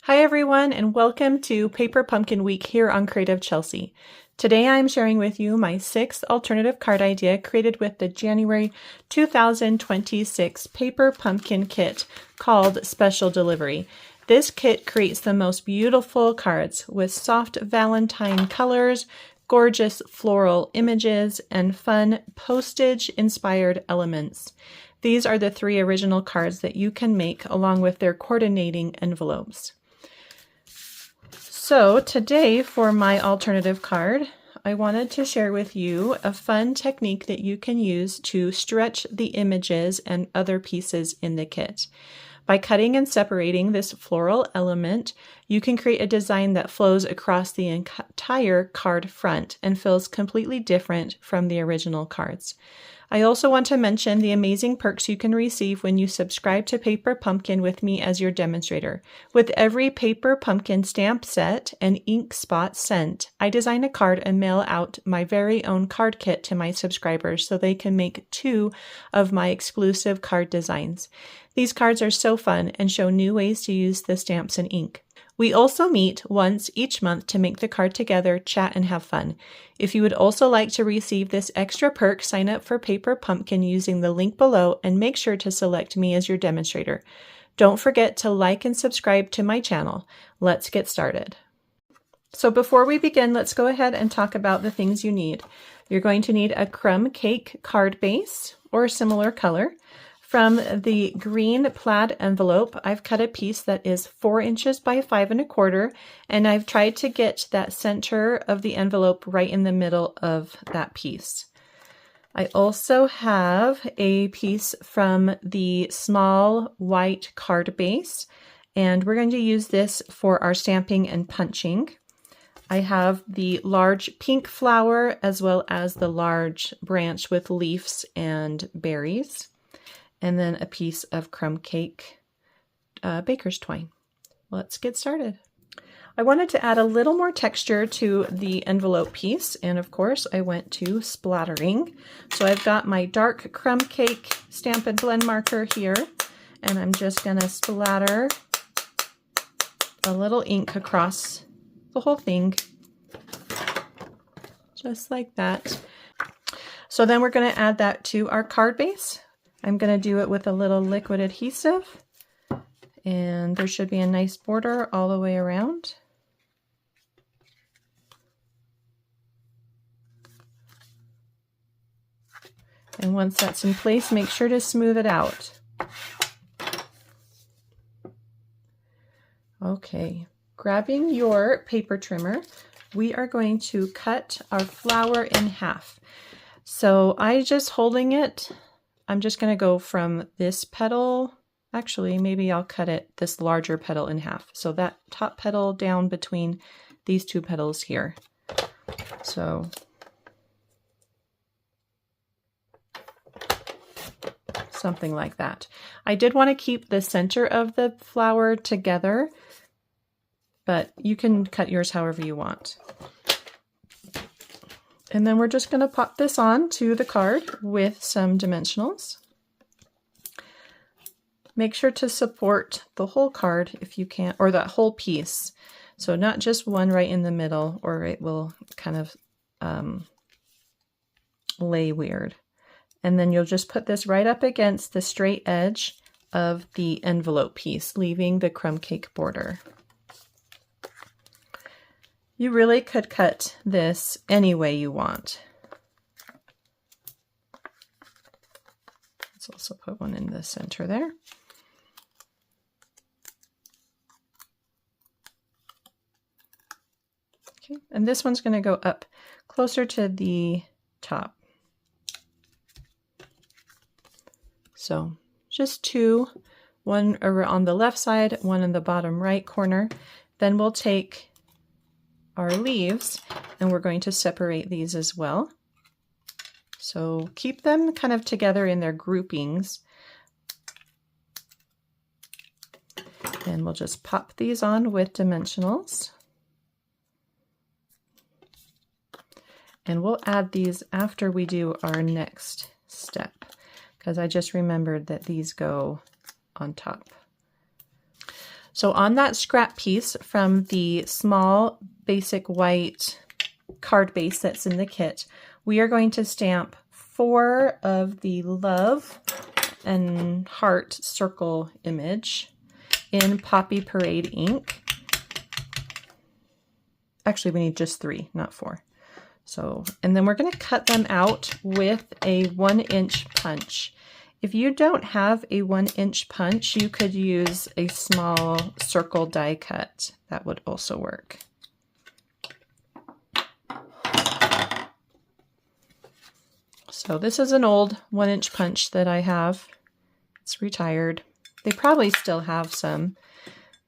Hi everyone, and welcome to Paper Pumpkin Week here on Creative Chelsey. Today I'm sharing with you my 6th alternative card idea created with the January 2026 Paper Pumpkin Kit called Special Delivery. This kit creates the most beautiful cards with soft Valentine colors, gorgeous floral images, and fun postage-inspired elements. These are the 3 original cards that you can make along with their coordinating envelopes. So today for my alternative card, I wanted to share with you a fun technique that you can use to stretch the images and other pieces in the kit. By cutting and separating this floral element, you can create a design that flows across the entire card front and feels completely different from the original cards. I also want to mention the amazing perks you can receive when you subscribe to Paper Pumpkin with me as your demonstrator. With every Paper Pumpkin stamp set and ink spot sent, I design a card and mail out my very own card kit to my subscribers so they can make 2 of my exclusive card designs. These cards are so fun and show new ways to use the stamps and ink. We also meet once each month to make the card together, chat, and have fun. If you would also like to receive this extra perk, sign up for Paper Pumpkin using the link below and make sure to select me as your demonstrator. Don't forget to like and subscribe to my channel. Let's get started. So before we begin, let's go ahead and talk about the things you need. You're going to need a crumb cake card base or a similar color. From the green plaid envelope, I've cut a piece that is 4 inches by 5 1/4, and I've tried to get that center of the envelope right in the middle of that piece. I also have a piece from the small white card base, and we're going to use this for our stamping and punching. I have the large pink flower as well as the large branch with leaves and berries. And then a piece of crumb cake baker's twine. Let's get started. I wanted to add a little more texture to the envelope piece, and of course I went to splattering. So I've got my dark crumb cake stamp and blend marker here, and I'm just going to splatter a little ink across the whole thing, just like that. So then we're going to add that to our card base. I'm going to do it with a little liquid adhesive, and there should be a nice border all the way around. And once that's in place, make sure to smooth it out. Okay, grabbing your paper trimmer, we are going to cut our flower in half. So I'm just going to go from this petal, actually maybe I'll cut this larger petal in half. So that top petal down between these 2 petals here. So something like that. I did want to keep the center of the flower together, but you can cut yours however you want. And then we're just going to pop this on to the card with some dimensionals. Make sure to support the whole card if you can, or that whole piece. So not just one right in the middle, or it will kind of lay weird. And then you'll just put this right up against the straight edge of the envelope piece, leaving the crumb cake border. You really could cut this any way you want. Let's also put one in the center there. Okay, and this one's going to go up closer to the top. So just 2, one on the left side, one in the bottom right corner. Then we'll take our leaves and we're going to separate these as well. So keep them kind of together in their groupings. And we'll just pop these on with dimensionals. And we'll add these after we do our next step, because I just remembered that these go on top. So on that scrap piece from the small basic white card base that's in the kit, we are going to stamp 4 of the love and heart circle image in Poppy Parade ink. Actually, we need just 3, not 4. So, and then we're going to cut them out with a 1-inch punch. If you don't have a 1-inch punch, you could use a small circle die cut. That would also work. So this is an old 1-inch punch that I have. It's retired. They probably still have some.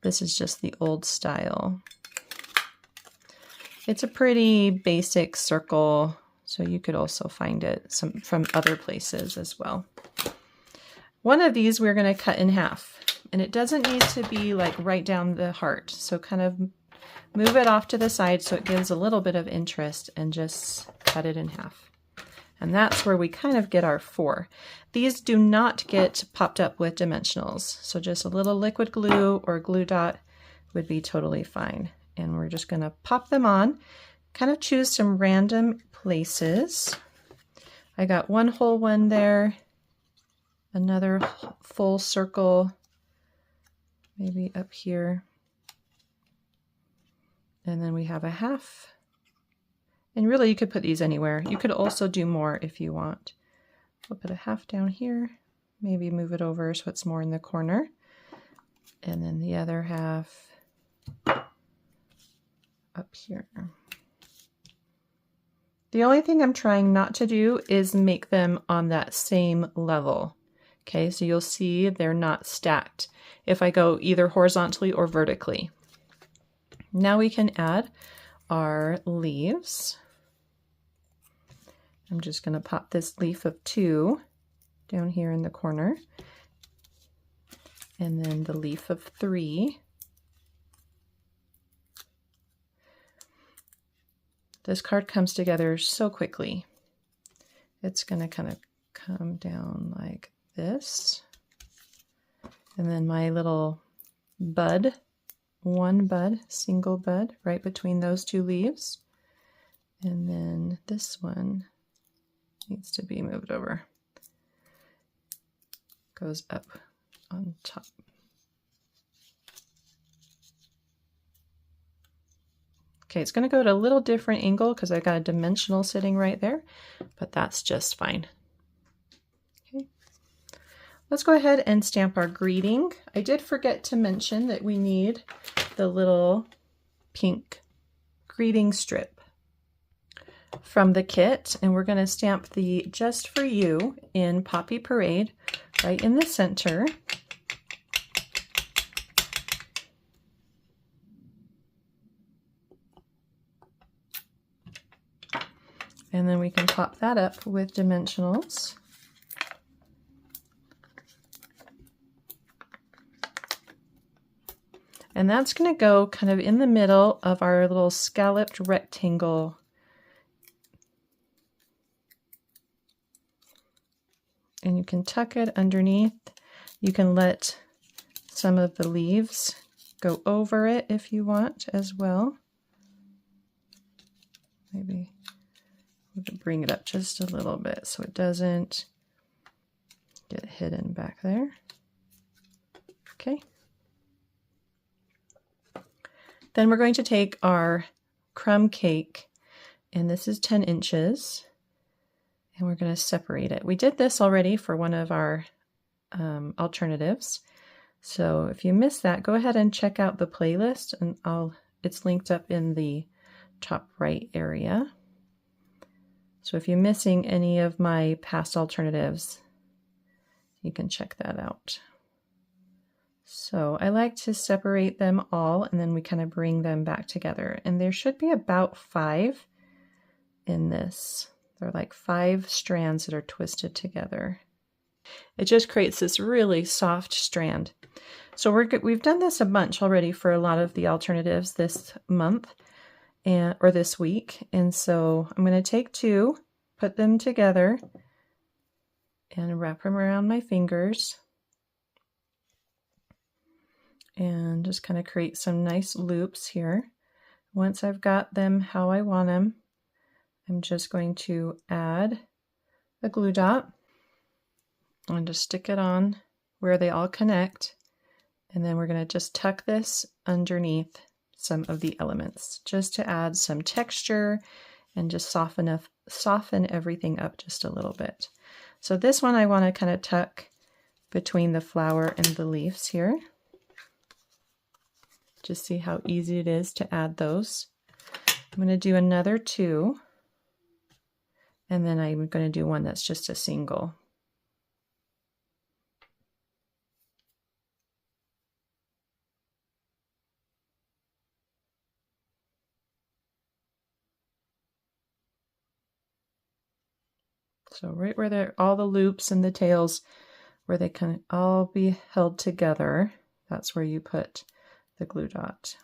This is just the old style. It's a pretty basic circle, so you could also find it from other places as well. One of these we're going to cut in half, and it doesn't need to be like right down the heart. So kind of move it off to the side so it gives a little bit of interest, and just cut it in half. And that's where we kind of get our 4. These do not get popped up with dimensionals, so just a little liquid glue or glue dot would be totally fine. And we're just going to pop them on, kind of choose some random places. I got one whole one there, another full circle, maybe up here. And then we have a half. And really you could put these anywhere. You could also do more if you want. We'll put a half down here, maybe move it over so it's more in the corner. And then the other half up here. The only thing I'm trying not to do is make them on that same level. Okay, so you'll see they're not stacked if I go either horizontally or vertically. Now we can add our leaves. I'm just going to pop this leaf of 2 down here in the corner, and then the leaf of 3. This card comes together so quickly. It's going to kind of come down like this. And then my little bud, one bud, single bud, right between those 2 leaves. And then this one needs to be moved over. Goes up on top. Okay, it's going to go at a little different angle because I got a dimensional sitting right there, but that's just fine. Okay, let's go ahead and stamp our greeting. I did forget to mention that we need the little pink greeting strip from the kit, and we're going to stamp the Just For You in Poppy Parade right in the center. And then we can pop that up with dimensionals. And that's going to go kind of in the middle of our little scalloped rectangle. And you can tuck it underneath. You can let some of the leaves go over it if you want as well. Maybe we'll bring it up just a little bit so it doesn't get hidden back there. Okay. Then we're going to take our crumb cake, and this is 10 inches, and we're going to separate it. We did this already for one of our alternatives. So if you missed that, go ahead and check out the playlist, and it's linked up in the top right area. So if you're missing any of my past alternatives, you can check that out. So I like to separate them all, and then we kind of bring them back together. And there should be about 5 in this. They're like 5 strands that are twisted together. It just creates this really soft strand. So we've done this a bunch already for a lot of the alternatives this month or this week. And so I'm going to take 2, put them together, and wrap them around my fingers. and just kind of create some nice loops here. Once I've got them how I want them, I'm just going to add a glue dot and just stick it on where they all connect. And then we're going to just tuck this underneath some of the elements just to add some texture and just soften everything up just a little bit. So this one I want to kind of tuck between the flower and the leaves here. Just see how easy it is to add those. I'm going to do another 2, and then I'm going to do one that's just a single. So right where all the loops and the tails, where they can all be held together, that's where you put the glue dot.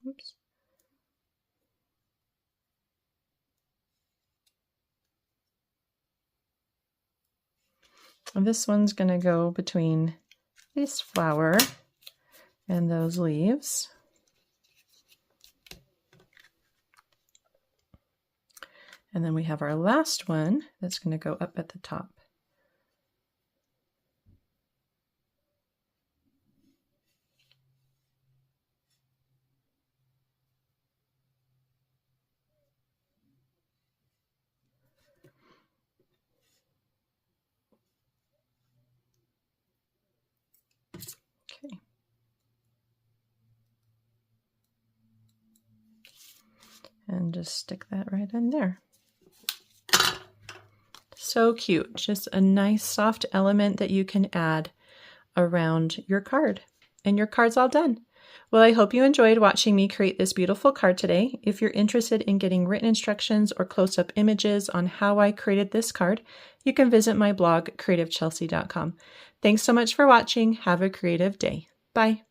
Oops. And this one's going to go between this flower and those leaves. And then we have our last one that's going to go up at the top. Okay. And just stick that right in there. So cute, just a nice soft element that you can add around your card. And your card's all done. Well, I hope you enjoyed watching me create this beautiful card today. If you're interested in getting written instructions or close-up images on how I created this card, you can visit my blog, creativechelsey.com. Thanks so much for watching. Have a creative day. Bye.